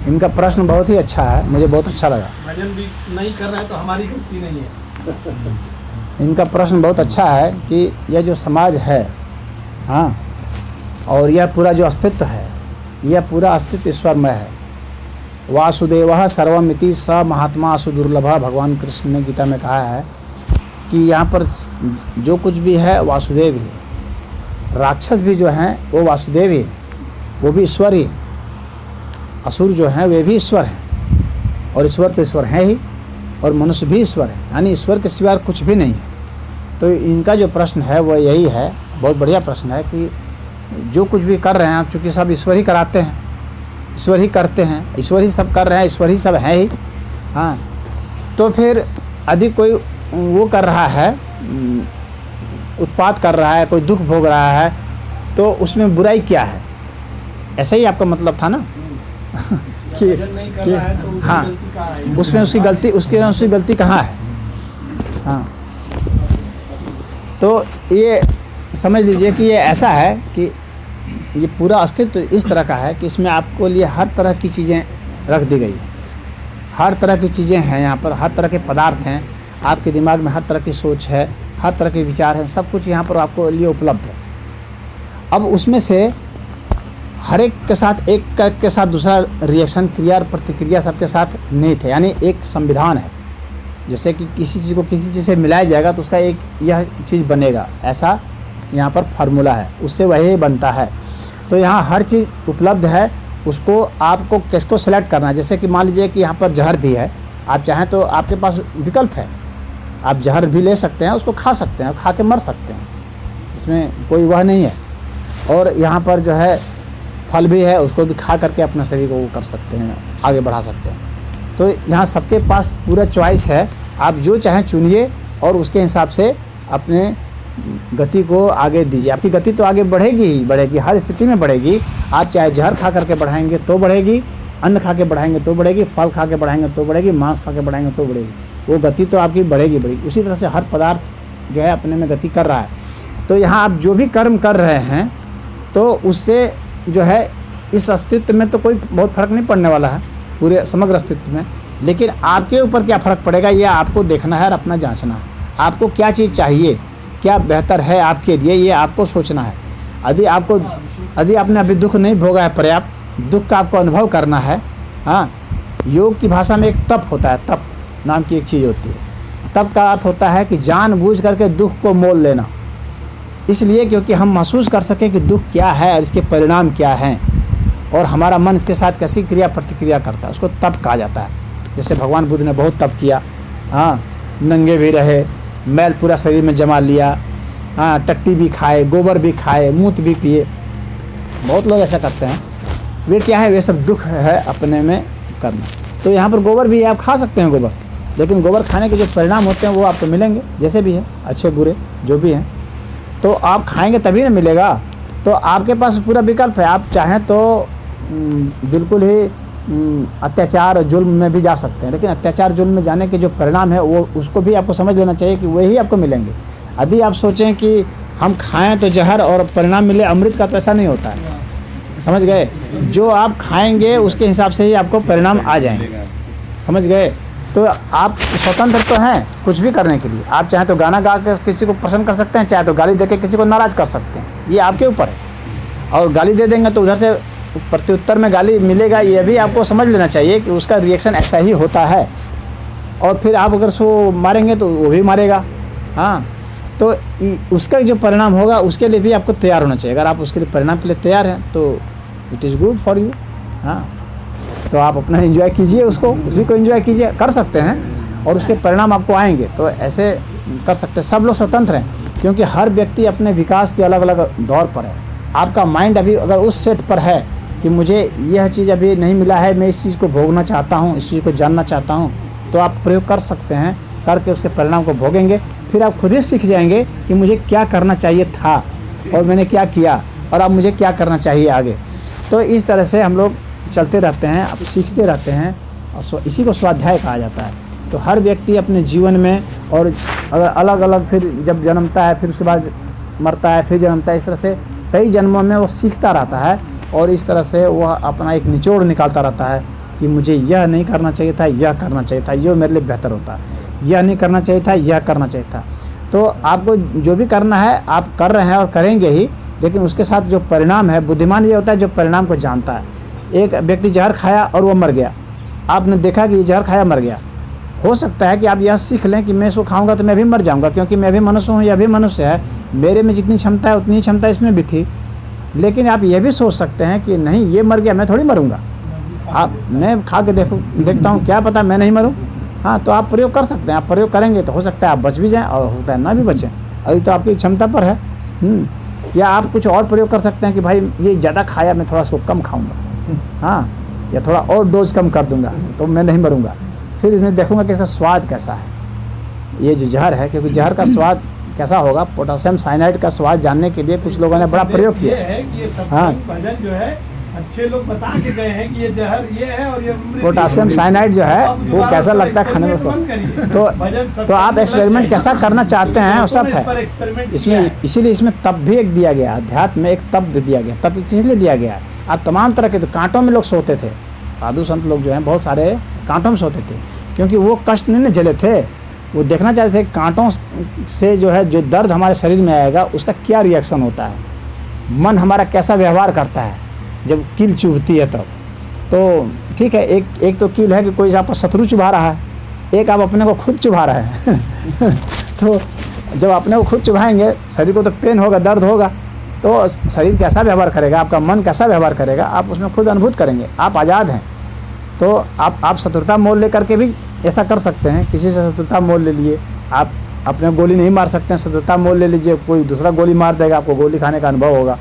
इनका प्रश्न बहुत ही अच्छा है, मुझे बहुत अच्छा लगा। भजन भी नहीं कर रहे हैं तो हमारी गलती नहीं है। इनका प्रश्न बहुत अच्छा है कि यह जो समाज है, हाँ, और यह पूरा जो अस्तित्व है, यह पूरा अस्तित्व ईश्वरमय है। वासुदेवः सर्वमिति स महात्मा सुदुर्लभः, भगवान कृष्ण ने गीता में कहा है कि यहाँ पर जो कुछ भी है वासुदेव ही है। राक्षस भी जो हैं वो वासुदेव ही, वो भी ईश्वर ही। असुर जो हैं वे भी ईश्वर हैं, और ईश्वर तो ईश्वर है ही, और मनुष्य भी ईश्वर है, यानी ईश्वर के सिवा कुछ भी नहीं है। तो इनका जो प्रश्न है वो यही है, बहुत बढ़िया प्रश्न है कि जो कुछ भी कर रहे हैं आप, चूँकि सब ईश्वर ही कराते हैं, ईश्वर ही करते हैं, ईश्वर ही सब कर रहे हैं, ईश्वर ही सब है ही, हाँ। तो फिर यदि कोई वो कर रहा है, उत्पात कर रहा है, कोई दुख भोग रहा है, तो उसमें बुराई क्या है? ऐसा ही आपका मतलब था ना कि नहीं कर रहा है तो उसकी हाँ, गलती कहाँ है? उसमें उसकी गलती कहाँ है? हाँ, तो ये समझ लीजिए कि ये ऐसा है कि ये पूरा अस्तित्व इस तरह का है कि इसमें आपको लिए हर तरह की चीज़ें रख दी गई हैं, हर तरह की चीज़ें हैं यहाँ पर, हर तरह के पदार्थ हैं, आपके दिमाग में हर तरह की सोच है, हर तरह के विचार हैं, सब कुछ यहाँ पर आपको लिए उपलब्ध है। अब उसमें से हर एक के साथ, एक के साथ दूसरा रिएक्शन, क्रिया और प्रतिक्रिया सबके साथ नहीं थे, यानी एक संविधान है। जैसे कि किसी चीज़ को किसी चीज़ से मिलाया जाएगा तो उसका एक यह चीज़ बनेगा, ऐसा यहाँ पर फार्मूला है, उससे वही बनता है। तो यहाँ हर चीज़ उपलब्ध है, उसको आपको किसको सेलेक्ट करना है। जैसे कि मान लीजिए कि यहाँ पर जहर भी है, आप चाहें तो आपके पास विकल्प है, आप जहर भी ले सकते हैं, उसको खा सकते हैं, खा के मर सकते हैं, इसमें कोई वह नहीं है। और यहाँ पर जो है फल भी है, उसको भी खा करके अपना शरीर को वो कर सकते हैं, आगे बढ़ा सकते हैं। तो यहाँ सबके पास पूरा चॉइस है, आप जो चाहें चुनिए और उसके हिसाब से अपने गति को आगे दीजिए। आपकी गति तो आगे बढ़ेगी ही बढ़ेगी, हर स्थिति में बढ़ेगी। आप चाहे जहर खा करके बढ़ाएंगे तो बढ़ेगी, अन्न खा के बढ़ाएंगे तो बढ़ेगी, फल खा के बढ़ाएंगे तो बढ़ेगी, मांस खा के बढ़ाएंगे तो बढ़ेगी, वो गति तो आपकी बढ़ेगी बढ़ेगी। उसी तरह से हर पदार्थ जो है अपने में गति कर रहा है। तो यहाँ आप जो भी कर्म कर रहे हैं तो उससे जो है इस अस्तित्व में तो कोई बहुत फ़र्क नहीं पड़ने वाला है, पूरे समग्र अस्तित्व में। लेकिन आपके ऊपर क्या फ़र्क पड़ेगा ये आपको देखना है और अपना जांचना है। आपको क्या चीज़ चाहिए, क्या बेहतर है आपके लिए, ये आपको सोचना है। यदि आपने अभी दुख नहीं भोगा है पर्याप्त, दुख का आपको अनुभव करना है, हाँ, योग की भाषा में एक तप होता है, तप नाम की एक चीज़ होती है। तप का अर्थ होता है कि जानबूझ करके दुख को मोल लेना, इसलिए क्योंकि हम महसूस कर सकें कि दुख क्या है और इसके परिणाम क्या हैं, और हमारा मन इसके साथ कैसी क्रिया प्रतिक्रिया करता है, उसको तप कहा जाता है। जैसे भगवान बुद्ध ने बहुत तप किया, हाँ, नंगे भी रहे, मैल पूरा शरीर में जमा लिया, हाँ, टट्टी भी खाए, गोबर भी खाए, मूत भी पिए। बहुत लोग ऐसा करते हैं, वे क्या है, वे सब दुख है अपने में करना। तो यहाँ पर गोबर भी आप खा सकते हैं गोबर, लेकिन गोबर खाने के जो परिणाम होते हैं वो आपको मिलेंगे, जैसे भी हैं, अच्छे बुरे जो भी हैं, तो आप खाएंगे तभी ना मिलेगा। तो आपके पास पूरा विकल्प है, आप चाहें तो बिल्कुल ही अत्याचार जुल्म में भी जा सकते हैं, लेकिन अत्याचार जुल्म में जाने के जो परिणाम है वो उसको भी आपको समझ लेना चाहिए कि वही आपको मिलेंगे। यदि आप सोचें कि हम खाएं तो जहर और परिणाम मिले अमृत का, तो ऐसा नहीं होता है, समझ गए। जो आप खाएंगे उसके हिसाब से ही आपको परिणाम आ जाएंगे, समझ गए। तो आप स्वतंत्र तो हैं कुछ भी करने के लिए, आप चाहें तो गाना गा के किसी को प्रसन्न कर सकते हैं, चाहे तो गाली दे के किसी को नाराज़ कर सकते हैं, ये आपके ऊपर है। और गाली दे देंगे तो उधर से प्रत्युत्तर में गाली मिलेगा, ये भी आपको समझ लेना चाहिए कि उसका रिएक्शन ऐसा ही होता है। और फिर आप अगर उसको मारेंगे तो वो भी मारेगा, हाँ। तो उसका जो परिणाम होगा उसके लिए भी आपको तैयार होना चाहिए। अगर आप उसके लिए परिणाम के लिए तैयार हैं तो it is good for you, हाँ। तो आप अपना एंजॉय कीजिए, उसको, उसी को एंजॉय कीजिए, कर सकते हैं, और उसके परिणाम आपको आएंगे, तो ऐसे कर सकते हैं। सब लोग स्वतंत्र हैं, क्योंकि हर व्यक्ति अपने विकास के अलग अलग दौर पर है। आपका माइंड अभी अगर उस सेट पर है कि मुझे यह चीज़ अभी नहीं मिला है, मैं इस चीज़ को भोगना चाहता हूँ, इस चीज़ को जानना चाहता हूँ, तो आप प्रयोग कर सकते हैं, करके उसके परिणाम को भोगेंगे। फिर आप खुद ही सीख जाएंगे कि मुझे क्या करना चाहिए था और मैंने क्या किया, और अब मुझे क्या करना चाहिए आगे। तो इस तरह से हम लोग चलते रहते हैं, अब सीखते रहते हैं, और इसी को स्वाध्याय कहा जाता है। तो हर व्यक्ति अपने जीवन में, और अगर अलग अलग फिर जब जन्मता है, फिर उसके बाद मरता है, फिर जन्मता है, इस तरह से कई जन्मों में वो सीखता रहता है, और इस तरह से वह अपना एक निचोड़ निकालता रहता है, कि मुझे यह नहीं करना चाहिए था, यह करना चाहिए था, ये मेरे लिए बेहतर होता, यह नहीं करना चाहिए था, यह करना चाहिए था। तो आपको जो भी करना है आप कर रहे हैं और करेंगे ही, लेकिन उसके साथ जो परिणाम है, बुद्धिमान ये होता है जो परिणाम को जानता है। एक व्यक्ति जहर खाया और वो मर गया, आपने देखा कि ये जहर खाया मर गया, हो सकता है कि आप यह सीख लें कि मैं इसको खाऊंगा तो मैं भी मर जाऊंगा, क्योंकि मैं भी मनुष्य हूँ, यह भी मनुष्य है, मेरे में जितनी क्षमता है उतनी क्षमता इसमें भी थी। लेकिन आप यह भी सोच सकते हैं कि नहीं, ये मर गया, मैं थोड़ी मरूंगा, मैं खा के देखता हूँ, क्या पता मैं नहीं मरूँ। हाँ, तो आप प्रयोग कर सकते हैं, आप प्रयोग करेंगे तो हो सकता है आप बच भी जाएं और हो सकता है ना भी बचें, अभी तो आपकी क्षमता पर है। या आप कुछ और प्रयोग कर सकते हैं कि भाई ये ज़्यादा खाया, मैं थोड़ा इसको कम खाऊंगा, हाँ, या थोड़ा और डोज कम कर दूंगा तो मैं नहीं मरूंगा। फिर इन्हें देखूंगा कि इसका स्वाद कैसा है, ये जो जहर है, क्योंकि जहर का स्वाद कैसा होगा, पोटेशियम साइनाइड का स्वाद जानने के लिए कुछ लोगों ने बड़ा प्रयोग किया है कि ये हाँ, भजन जो है अच्छे लोग बता के गए हैं कि ये जहर ये है और ये पोटेशियम साइनाइड जो है वो कैसा लगता है खाने में उसको। तो आप एक्सपेरिमेंट कैसा करना चाहते हैं वो सब है इसमें, इसीलिए इसमें तप भी एक दिया गया, अध्यात्म में एक तप भी दिया गया। तप किस लिए दिया गया है? आप तमाम तरह के, तो कांटों में लोग सोते थे, साधु संत लोग जो हैं बहुत सारे कांटों में सोते थे, क्योंकि वो कष्ट नहीं झेले थे, वो देखना चाहते थे कांटों से जो है जो दर्द हमारे शरीर में आएगा उसका क्या रिएक्शन होता है, मन हमारा कैसा व्यवहार करता है जब कील चुभती है तब। तो ठीक है, एक तो कील है कि कोई आपका शत्रु चुभा रहा है, एक आप अपने को खुद चुभा रहे हैं तो जब अपने को खुद चुभाएंगे शरीर को तो पेन होगा, दर्द होगा, तो शरीर कैसा व्यवहार करेगा, आपका मन कैसा व्यवहार करेगा, आप उसमें खुद अनुभूत करेंगे। आप आज़ाद हैं, तो आप शत्रुता मोल लेकर के भी ऐसा कर सकते हैं। किसी से शत्रुता मोल ले लिए, आप अपने गोली नहीं मार सकते हैं, शत्रुता मोल ले लीजिए, कोई दूसरा गोली मार देगा, आपको गोली खाने का अनुभव होगा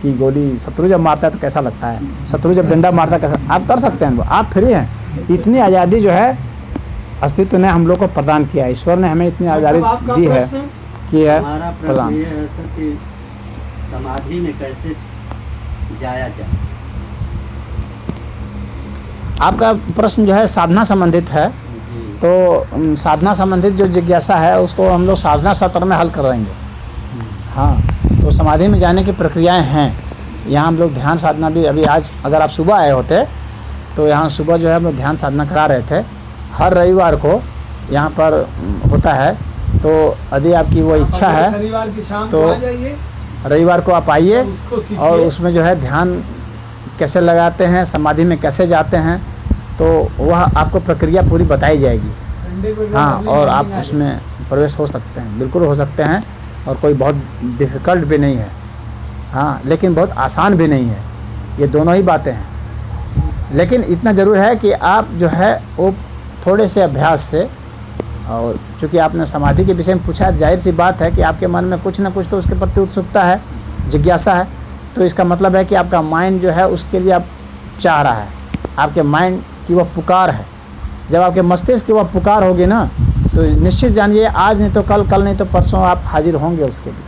कि गोली शत्रु जब मारता है तो कैसा लगता है, शत्रु जब डंडा मारता है कैसा, आप कर सकते हैं, आप फ्री हैं। इतनी आज़ादी जो है अस्तित्व ने हम लोग को प्रदान किया, ईश्वर ने हमें इतनी आज़ादी दी है कि है प्रदान। समाधि में कैसे जाया जाए? आपका प्रश्न जो है साधना संबंधित है, तो साधना संबंधित जो जिज्ञासा है उसको हम लोग साधना सत्र में हल करेंगे। हाँ, तो समाधि में जाने की प्रक्रियाएं हैं। यहाँ हम लोग ध्यान साधना भी, अभी आज अगर आप सुबह आए होते तो यहाँ सुबह जो है हम लोग ध्यान साधना करा रहे थे, हर रविवार को यहाँ पर होता है। तो यदि आपकी वो इच्छा है शनिवार की शाम तो को आ जाइए, रविवार को आप आइए उसको सीखिए। और उसमें जो है ध्यान कैसे लगाते हैं, समाधि में कैसे जाते हैं, तो वह आपको प्रक्रिया पूरी बताई जाएगी। संडे को हाँ, और आप उसमें प्रवेश हो सकते हैं, बिल्कुल हो सकते हैं, और कोई बहुत डिफ़िकल्ट भी नहीं है, हाँ, लेकिन बहुत आसान भी नहीं है, ये दोनों ही बातें हैं। लेकिन इतना ज़रूर है कि आप जो है वो थोड़े से अभ्यास से, और चूँकि आपने समाधि के विषय में पूछा, जाहिर सी बात है कि आपके मन में कुछ ना कुछ तो उसके प्रति उत्सुकता है, जिज्ञासा है, तो इसका मतलब है कि आपका माइंड जो है उसके लिए आप चाह रहा है, आपके माइंड की वह पुकार है। जब आपके मस्तिष्क की वह पुकार होगी ना, तो निश्चित जानिए आज नहीं तो कल, कल नहीं तो परसों आप हाजिर होंगे उसके लिए,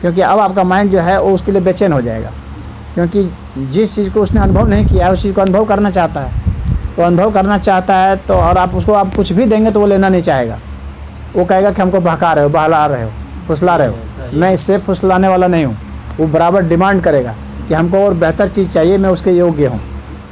क्योंकि अब आपका माइंड जो है वो उसके लिए बेचैन हो जाएगा, क्योंकि जिस चीज़ को उसने अनुभव नहीं किया है उस चीज़ को अनुभव करना चाहता है। तो अनुभव करना चाहता है तो, और आप उसको आप कुछ भी देंगे तो वो लेना नहीं चाहेगा, वो कहेगा कि हमको बहका रहे हो, बहला रहे हो, फुसला रहे हो। मैं इससे फुसलाने वाला नहीं हूँ, वो बराबर डिमांड करेगा कि हमको और बेहतर चीज़ चाहिए, मैं उसके योग्य हूँ,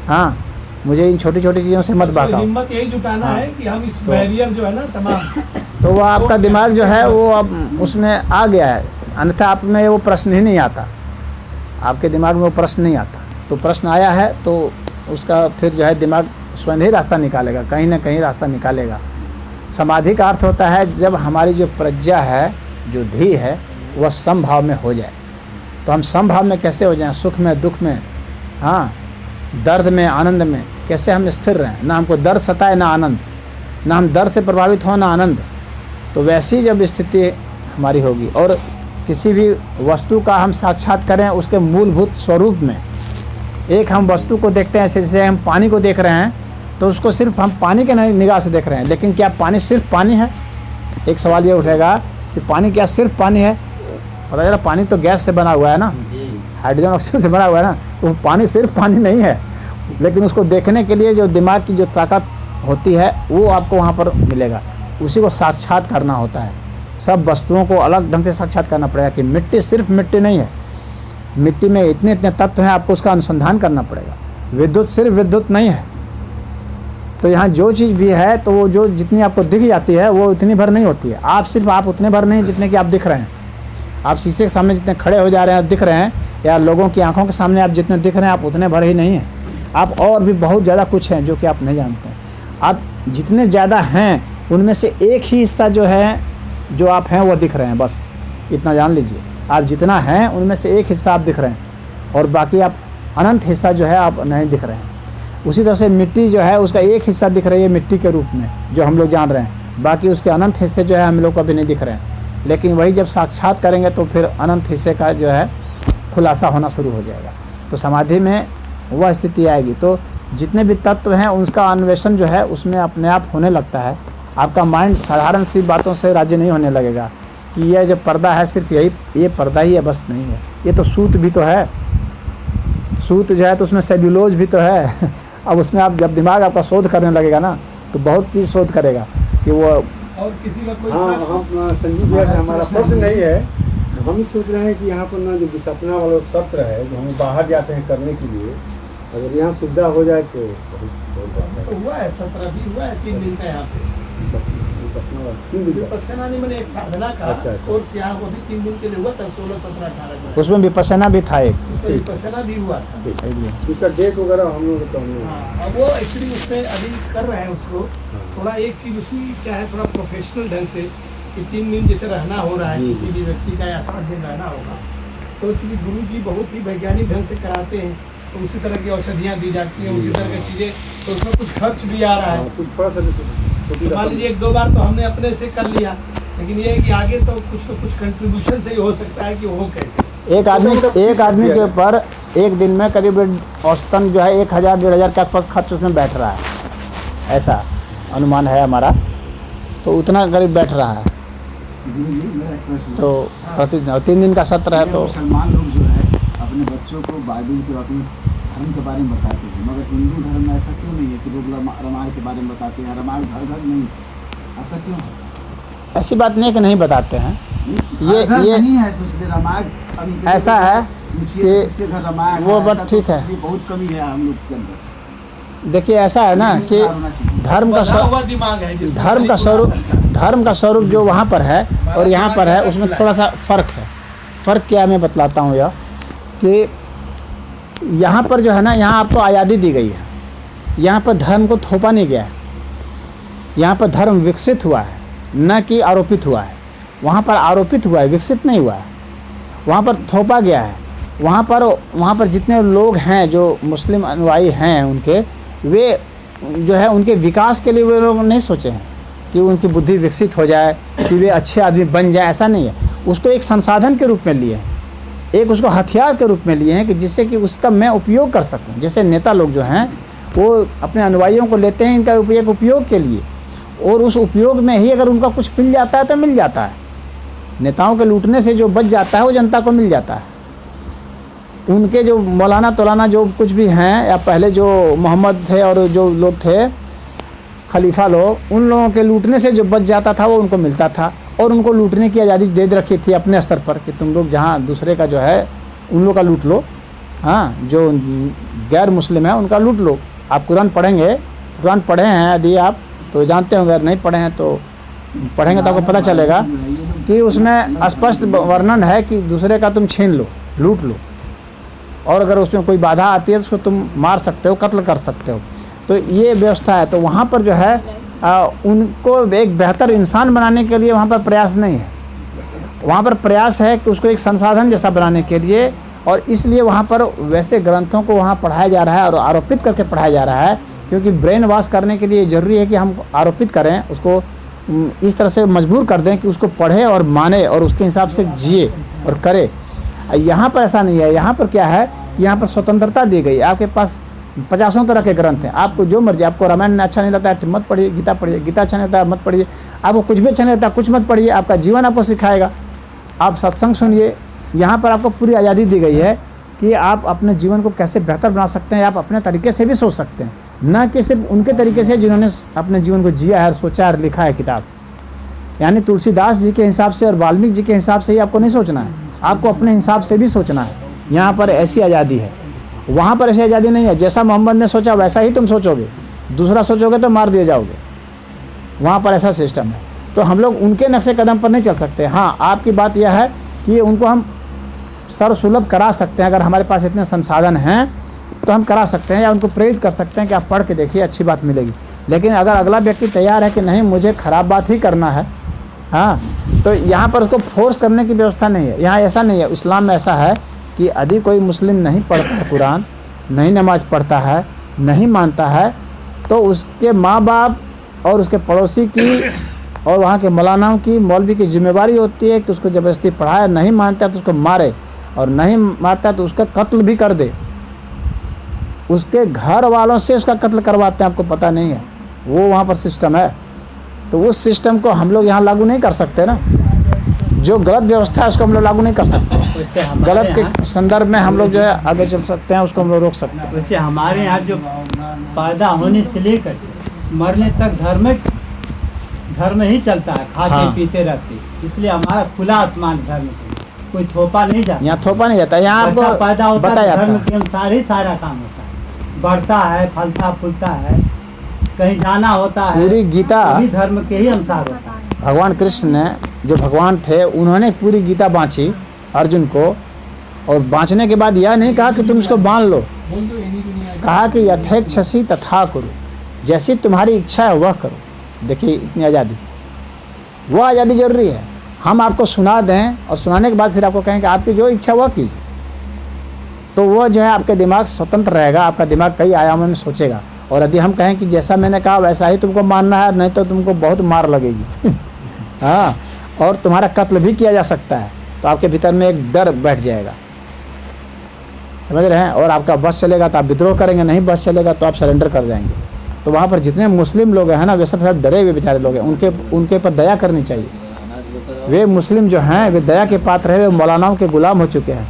हाँ, मुझे इन छोटी छोटी चीज़ों से मत बहकाओ। हिम्मत यही जुटाना है कि हम इस बैरियर जो है ना तमाम, तो वो आपका दिमाग जो है वो अब उसमें आ गया है, अन्यथा आप में वो प्रश्न ही नहीं आता, आपके दिमाग में वो प्रश्न नहीं आता। तो प्रश्न आया है तो उसका फिर जो है दिमाग स्वयं ही रास्ता निकालेगा, कहीं ना कहीं रास्ता निकालेगा। समाधि का अर्थ होता है जब हमारी जो प्रज्ञा है, जो धी है, वह समभाव में हो जाए। तो हम समभाव में कैसे हो जाएं? सुख में, दुख में, हाँ, दर्द में, आनंद में कैसे हम स्थिर रहें, ना हमको दर्द सताए ना आनंद, ना हम दर्द से प्रभावित हो ना आनंद। तो वैसी जब स्थिति हमारी होगी, और किसी भी वस्तु का हम साक्षात करें उसके मूलभूत स्वरूप में। एक हम वस्तु को देखते हैं, जैसे हम पानी को देख रहे हैं तो उसको सिर्फ हम पानी के निगाह से देख रहे हैं, लेकिन क्या पानी सिर्फ पानी है? एक सवाल ये उठेगा कि पानी क्या सिर्फ पानी है? पता चला पानी तो गैस से बना हुआ है ना, हाइड्रोजन ऑक्सीजन से बना हुआ है ना, तो पानी सिर्फ पानी नहीं है। लेकिन उसको देखने के लिए जो दिमाग की जो ताकत होती है वो आपको वहाँ पर मिलेगा, उसी को साक्षात करना होता है। सब वस्तुओं को अलग ढंग से साक्षात करना पड़ेगा कि मिट्टी सिर्फ मिट्टी नहीं है, मिट्टी में इतने इतने तत्व हैं, आपको उसका अनुसंधान करना पड़ेगा। विद्युत सिर्फ विद्युत नहीं है, तो यहाँ जो चीज़ भी है तो वो जो जितनी आपको दिख जाती है वो इतनी भर नहीं होती है। आप उतने भर नहीं जितने कि आप दिख रहे हैं। आप शीशे के सामने जितने खड़े हो जा रहे हैं दिख रहे हैं, या लोगों की आंखों के सामने आप जितने दिख रहे हैं आप उतने भर ही नहीं हैं। आप और भी बहुत ज़्यादा कुछ हैं जो कि आप नहीं जानते हैं। आप जितने ज़्यादा हैं उनमें से एक ही हिस्सा जो है जो आप हैं वो दिख रहे हैं, बस इतना जान लीजिए। आप जितना हैं उनमें से एक हिस्सा आप दिख रहे हैं और बाकी आप अनंत हिस्सा जो है आप नहीं दिख रहे हैं। उसी तरह से मिट्टी जो है उसका एक हिस्सा दिख रही है मिट्टी के रूप में जो हम लोग जान रहे हैं, बाकी उसके अनंत हिस्से जो है हम लोग को अभी नहीं दिख रहे हैं। लेकिन वही जब साक्षात करेंगे तो फिर अनंत हिस्से का जो है खुलासा होना शुरू हो जाएगा। तो समाधि में वह स्थिति आएगी तो जितने भी तत्व हैं उसका अन्वेषण जो है उसमें अपने आप होने लगता है। आपका माइंड साधारण सी बातों से राज्य नहीं होने लगेगा कि यह जो पर्दा है सिर्फ ये पर्दा ही है, बस नहीं है। ये तो सूत भी तो है, सूत जो है तो उसमें सेल्यूलोज भी तो है। अब उसमें आप जब दिमाग आपका शोध करने लगेगा ना तो बहुत चीज़ शोध करेगा कि वो। और किसी का कोई हाँ, हम संजीव भैया से हमारा प्रश्न नहीं है। हम ही सोच रहे हैं कि यहाँ पर ना जो विसपना वाला सत्र है जो हम बाहर जाते हैं करने के लिए, अगर यहाँ सुविधा हो जाए तो बहुत हुआ है 17 भी हुआ है 3 दिन का यहाँ पे विपस्सना नहीं मैंने एक साधना का अच्छा। कोर्स यहाँ वो भी 3 दिन के लिए हुआ था 16, 17, 18 उसमें विपस्सना भी था एक। विपस्सना भी हुआ था। उसका डेट वगैरह हम लोग तो हमने हाँ, अब वो एक्चुअली उसमें अभी कर रहे हैं उसको थोड़ा एक चीज़ उसमें क्या है थोड़ा प्रोफेशनल ढंग से कि 3 दिन जैसे रहना हो रहा है जी, किसी भी व्यक्ति का या 7 दिन रहना होगा तो चूँकि गुरु जी बहुत ही वैज्ञानिक ढंग से कराते हैं तो उसी तरह की औषधियाँ दी जाती हैं, उसी तरह की चीज़ें, तो उसमें कुछ खर्च भी आ रहा है। कुछ थोड़ा सा तो मान लीजिए 1-2 बार तो हमने अपने से कर लिया, लेकिन ये है कि आगे तो कुछ कंट्रीब्यूशन से ही हो सकता है कि वो कैसे। एक आदमी के ऊपर एक दिन में करीब औसतन जो है 1000-1500 के आसपास खर्च उसमें बैठ रहा है, ऐसा अनुमान है हमारा। तो उतना करीब बैठ रहा है तो प्रतिदिन 3 दिन का सत्र है। तो मुसलमान लोग जो है अपने बच्चों को बाइबल के अपने धर्म के बारे में बताते हैं, मगर हिंदू धर्म में ऐसा क्यों नहीं है कि लोग रामायण के बारे में बताते हैं? रामायण घर घर नहीं, ऐसा क्यों है? ऐसी बात नहीं है कि नहीं बताते हैं, ये नहीं है। सोचते रामायण अभी ऐसा है कि इसके घर रामायण वो है, बात ऐसा ठीक तो है। सोचने बहुत कमी है हम लोग के अंदर। देखिए ऐसा है ना कि धर्म हुआ दिमाग है जिसमें धर्म का स्वरूप जो वहाँ पर है और यहाँ पर है उसमें थोड़ा सा फ़र्क है। फ़र्क क्या मैं बतलाता हूँ यह कि यहाँ पर जो है ना यहाँ आपको आज़ादी दी गई है, यहाँ पर धर्म को थोपा नहीं गया है, यहाँ पर धर्म विकसित हुआ है न कि आरोपित हुआ है। वहाँ पर आरोपित हुआ है, विकसित नहीं हुआ है। वहाँ पर थोपा गया है। वहाँ पर जितने लोग हैं जो मुस्लिम अनुयायी हैं उनके, वे जो है उनके विकास के लिए वे लोग नहीं सोचे हैं कि उनकी बुद्धि विकसित हो जाए, कि वे अच्छे आदमी बन जाए, ऐसा नहीं है। उसको एक संसाधन के रूप में लिए हैं, एक उसको हथियार के रूप में लिए हैं कि जिससे कि उसका मैं उपयोग कर सकूं। जैसे नेता लोग जो हैं वो अपने अनुयायियों को लेते हैं इनका उपयोग के लिए, और उस उपयोग में ही अगर उनका कुछ मिल जाता है तो मिल जाता है। नेताओं के लूटने से जो बच जाता है वो जनता को मिल जाता है। उनके जो मौलाना तौलाना जो कुछ भी हैं या पहले जो मोहम्मद थे और जो लोग थे खलीफा लोग, उन लोगों के लूटने से जो बच जाता था वो उनको मिलता था, और उनको लूटने की आज़ादी दे रखी थी अपने स्तर पर कि तुम लोग जहाँ दूसरे का जो है उन लोग का लूट लो, हाँ, जो गैर मुस्लिम है उनका लूट लो। आप कुरान पढ़ेंगे, कुरान पढ़े हैं यदि आप तो जानते होंगे, अगर नहीं पढ़े हैं तो पढ़ेंगे तो आपको पता चलेगा कि उसमें स्पष्ट वर्णन है कि दूसरे का तुम छीन लो, लूट लो, और अगर उसमें कोई बाधा आती है तो उसको तुम मार सकते हो, कत्ल कर सकते हो। तो ये व्यवस्था है। तो वहाँ पर जो है उनको एक बेहतर इंसान बनाने के लिए वहाँ पर प्रयास नहीं है। वहाँ पर प्रयास है कि उसको एक संसाधन जैसा बनाने के लिए, और इसलिए वहाँ पर वैसे ग्रंथों को वहाँ पढ़ाया जा रहा है और आरोपित करके पढ़ाया जा रहा है, क्योंकि ब्रेन वॉश करने के लिए ज़रूरी है कि हम आरोपित करें, उसको इस तरह से मजबूर कर दें कि उसको पढ़े और माने और उसके हिसाब से जिए और करे। यहाँ पर ऐसा नहीं है। यहाँ पर क्या है कि यहाँ पर स्वतंत्रता दी गई। आपके पास 50 तरह के ग्रंथ हैं, आपको जो मर्जी, आपको रामायण अच्छा नहीं लगता है मत पढ़िए, गीता पढ़िए, गीता अच्छा नहीं लगता है मत पढ़िए, आपको कुछ भी अच्छा नहीं लगता कुछ मत पढ़िए, आपका जीवन आपको सिखाएगा। आप सत्संग सुनिए, यहाँ पर आपको पूरी आज़ादी दी गई है कि आप अपने जीवन को कैसे बेहतर बना सकते हैं। आप अपने तरीके से भी सोच सकते हैं, न कि सिर्फ उनके तरीके से जिन्होंने अपने जीवन को जिया है, सोचा है, लिखा है किताब। यानी तुलसीदास जी के हिसाब से और वाल्मीकि जी के हिसाब से ही आपको नहीं सोचना है, आपको अपने हिसाब से भी सोचना है। यहाँ पर ऐसी आज़ादी है, वहाँ पर ऐसी आज़ादी नहीं है। जैसा मोहम्मद ने सोचा वैसा ही तुम सोचोगे, दूसरा सोचोगे तो मार दिए जाओगे। वहाँ पर ऐसा सिस्टम है। तो हम लोग उनके नक्शे कदम पर नहीं चल सकते। हाँ, आपकी बात यह है कि उनको हम सर्वसुलभ करा सकते हैं, अगर हमारे पास इतने संसाधन हैं तो हम करा सकते हैं, या उनको प्रेरित कर सकते हैं कि आप पढ़ के देखिए, अच्छी बात मिलेगी। लेकिन अगर अगला व्यक्ति तैयार है कि नहीं मुझे ख़राब बात ही करना है, हाँ, तो यहाँ पर उसको फोर्स करने की व्यवस्था नहीं है। यहाँ ऐसा नहीं है। इस्लाम में ऐसा है कि यदि कोई मुस्लिम नहीं पढ़ता है कुरान, नहीं नमाज़ पढ़ता है, नहीं मानता है, तो उसके माँ बाप और उसके पड़ोसी की और वहाँ के मौलानाओं की, मौलवी की जिम्मेवारी होती है कि उसको ज़बरदस्ती पढ़ाए। नहीं मानता तो उसको मारे, और नहीं मानता तो उसका कत्ल भी कर दे। उसके घर वालों से उसका कत्ल करवाते हैं, आपको पता नहीं है, वो वहाँ पर सिस्टम है। तो उस सिस्टम को हम लोग यहाँ लागू नहीं कर सकते ना। जो गलत व्यवस्था है उसको हम लोग लागू नहीं कर सकते। गलत के संदर्भ में हम लोग जो है आगे चल सकते हैं, उसको हम लोग रोक सकते हैं। वैसे हमारे यहाँ जो पैदा होने से लेकर मरने तक धर्म ही चलता है, खाते हाँ। पीते रहते, इसलिए हमारा खुला आसमान धर्म कोई थोपा नहीं जाता। यहाँ थोपा नहीं जाता, यहाँ बच्चा आपको पैदा होता बताया है जाता धर्म है। के अनुसार ही सारा काम होता है, बढ़ता है, फलता फूलता है, कहीं जाना होता है, पूरी गीता भी धर्म के ही अनुसार होता है। भगवान कृष्ण ने, जो भगवान थे, उन्होंने पूरी गीता बाँची अर्जुन को, और बाँचने के बाद यह नहीं कहा कि तुम इसको बांध लो, कहा कि यथेच्छसि तथा करो, जैसी तुम्हारी इच्छा है वह करो। देखिए इतनी आज़ादी, वह आज़ादी जरूरी है। हम आपको सुना दें और सुनाने के बाद फिर आपको कहें कि आपकी जो इच्छा वह कीजिए, तो वह जो है आपके दिमाग स्वतंत्र रहेगा, आपका दिमाग कई आयामों में सोचेगा। और यदि हम कहें कि जैसा मैंने कहा वैसा ही तुमको मानना है, नहीं तो तुमको बहुत मार लगेगी हाँ, और तुम्हारा कत्ल भी किया जा सकता है, तो आपके भीतर में एक डर बैठ जाएगा, समझ रहे हैं। और आपका बस चलेगा तो आप विद्रोह करेंगे, नहीं बस चलेगा तो आप सरेंडर कर जाएंगे। तो वहाँ पर जितने मुस्लिम लोग हैं ना, वे सब डरे हुए बेचारे लोग हैं, उनके पर दया करनी चाहिए। वे मुस्लिम जो हैं वे दया के पात्र हैं, वे मौलानाओं के गुलाम हो चुके हैं,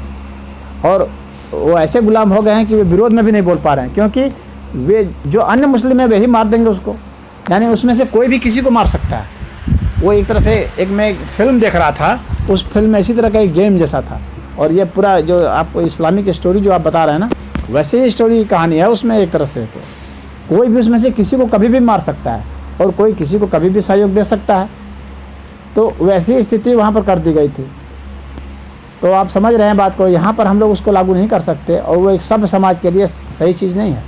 और वो ऐसे गुलाम हो गए हैं कि वे विरोध में भी नहीं बोल पा रहे हैं, क्योंकि वे जो अन्य मुस्लिम है वे ही मार देंगे उसको। यानी उसमें से कोई भी किसी को मार सकता है। वो एक तरह से, एक मैं एक फिल्म देख रहा था, उस फिल्म में इसी तरह का एक गेम जैसा था, और ये पूरा जो आपको इस्लामिक स्टोरी जो आप बता रहे हैं ना, वैसे ही स्टोरी की कहानी है उसमें एक तरह से। तो कोई भी उसमें से किसी को कभी भी मार सकता है, और कोई किसी को कभी भी सहयोग दे सकता है। तो वैसी स्थिति वहाँ पर कर दी गई थी। तो आप समझ रहे हैं बात को। यहाँ पर हम लोग उसको लागू नहीं कर सकते, और वो एक सभ्य समाज के लिए सही चीज़ नहीं है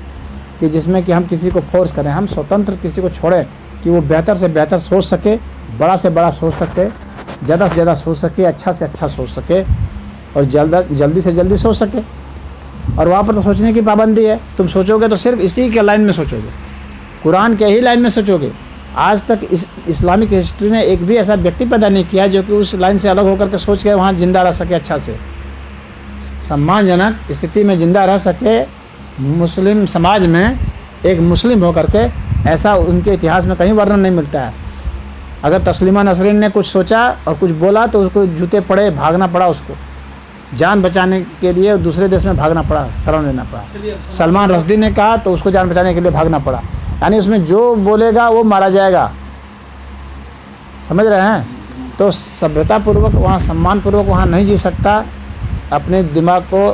कि जिसमें कि हम किसी को फोर्स करें। हम स्वतंत्र किसी को छोड़ें कि वो बेहतर से बेहतर सोच सके, बड़ा से बड़ा सोच सके, ज़्यादा से ज़्यादा सोच सके, अच्छा से अच्छा सोच सके, और जल्दी से जल्दी सोच सके। और वहाँ पर तो सोचने की पाबंदी है। तुम सोचोगे तो सिर्फ इसी के लाइन में सोचोगे, कुरान के ही लाइन में सोचोगे। आज तक इस इस्लामिक हिस्ट्री ने एक भी ऐसा व्यक्ति पैदा नहीं किया जो कि उस लाइन से अलग होकर के सोच के वहाँ जिंदा रह सके, अच्छा से सम्मानजनक स्थिति में जिंदा रह सके मुस्लिम समाज में, एक मुस्लिम होकर के। ऐसा उनके इतिहास में कहीं वर्णन नहीं मिलता है। अगर तस्लीमा नसरीन ने कुछ सोचा और कुछ बोला तो उसको जूते पड़े, भागना पड़ा, उसको जान बचाने के लिए दूसरे देश में भागना पड़ा, शरण लेना पड़ा। सलमान रश्दी ने कहा तो उसको जान बचाने के लिए भागना पड़ा। यानी उसमें जो बोलेगा वो मारा जाएगा, समझ रहे हैं। तो सभ्यतापूर्वक वहाँ, सम्मानपूर्वक वहाँ नहीं जी सकता, अपने दिमाग को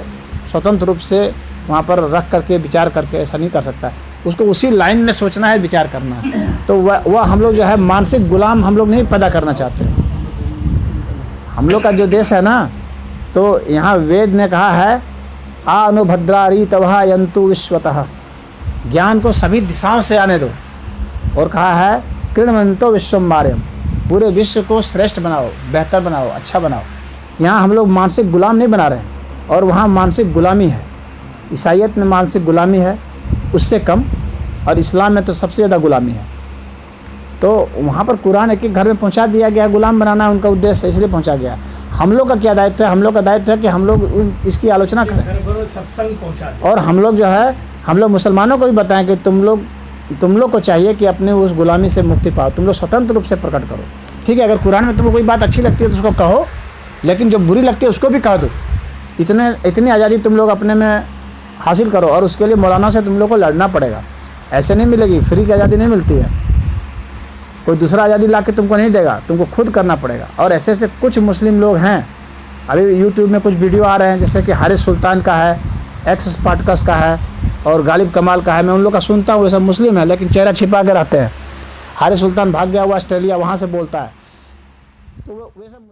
स्वतंत्र रूप से वहाँ पर रख करके विचार करके ऐसा नहीं कर सकता। उसको उसी लाइन में सोचना है, विचार करना है। तो वह हम लोग जो है मानसिक गुलाम हम लोग नहीं पैदा करना चाहते। हम लोग का जो देश है ना, तो यहाँ वेद ने कहा है आनुभद्रारी तवहा यंतु विश्वतः, ज्ञान को सभी दिशाओं से आने दो। और कहा है कृणवंतो विश्वमार्यम, पूरे विश्व को श्रेष्ठ बनाओ, बेहतर बनाओ, अच्छा बनाओ। यहाँ हम लोग मानसिक गुलाम नहीं बना रहे हैं, और वहाँ मानसिक गुलामी है। ईसाइयत में मानसिक गुलामी है उससे कम, और इस्लाम में तो सबसे ज़्यादा गुलामी है। तो वहाँ पर कुरान एक एक घर में पहुँचा दिया गया, गुलाम बनाना उनका उद्देश्य, इसलिए पहुँचा गया। हम लोग का क्या दायित्व है? हम लोग का दायित्व है कि हम लोग इसकी आलोचना करें, सत्संग पहुंचा। और हम लोग जो है, हम लोग मुसलमानों को भी बताएं कि तुम लोग को चाहिए कि अपने उस गुलामी से मुक्ति पाओ, तुम लोग स्वतंत्र रूप से प्रकट करो। ठीक है, अगर कुरान में तुमको कोई बात अच्छी लगती है तो उसको कहो, लेकिन जो बुरी लगती है उसको भी कह दो। इतनी आज़ादी तुम लोग अपने में हासिल करो, और उसके लिए मौलाना से तुम लोग को लड़ना पड़ेगा। ऐसे नहीं मिलेगी, फ्री की आज़ादी नहीं मिलती है। कोई दूसरा आज़ादी ला के तुमको नहीं देगा, तुमको खुद करना पड़ेगा। और ऐसे ऐसे कुछ मुस्लिम लोग हैं, अभी यूट्यूब में कुछ वीडियो आ रहे हैं, जैसे कि हारिस सुल्तान का है, एक्स स्पार्टकस का है, और गालिब कमाल का है, मैं उन लोग का सुनता हूँ, वो सब मुस्लिम है लेकिन चेहरा छिपा के रहते हैं। हारिस सुल्तान भाग गया हुआ ऑस्ट्रेलिया, वहाँ से बोलता है, तो वो सब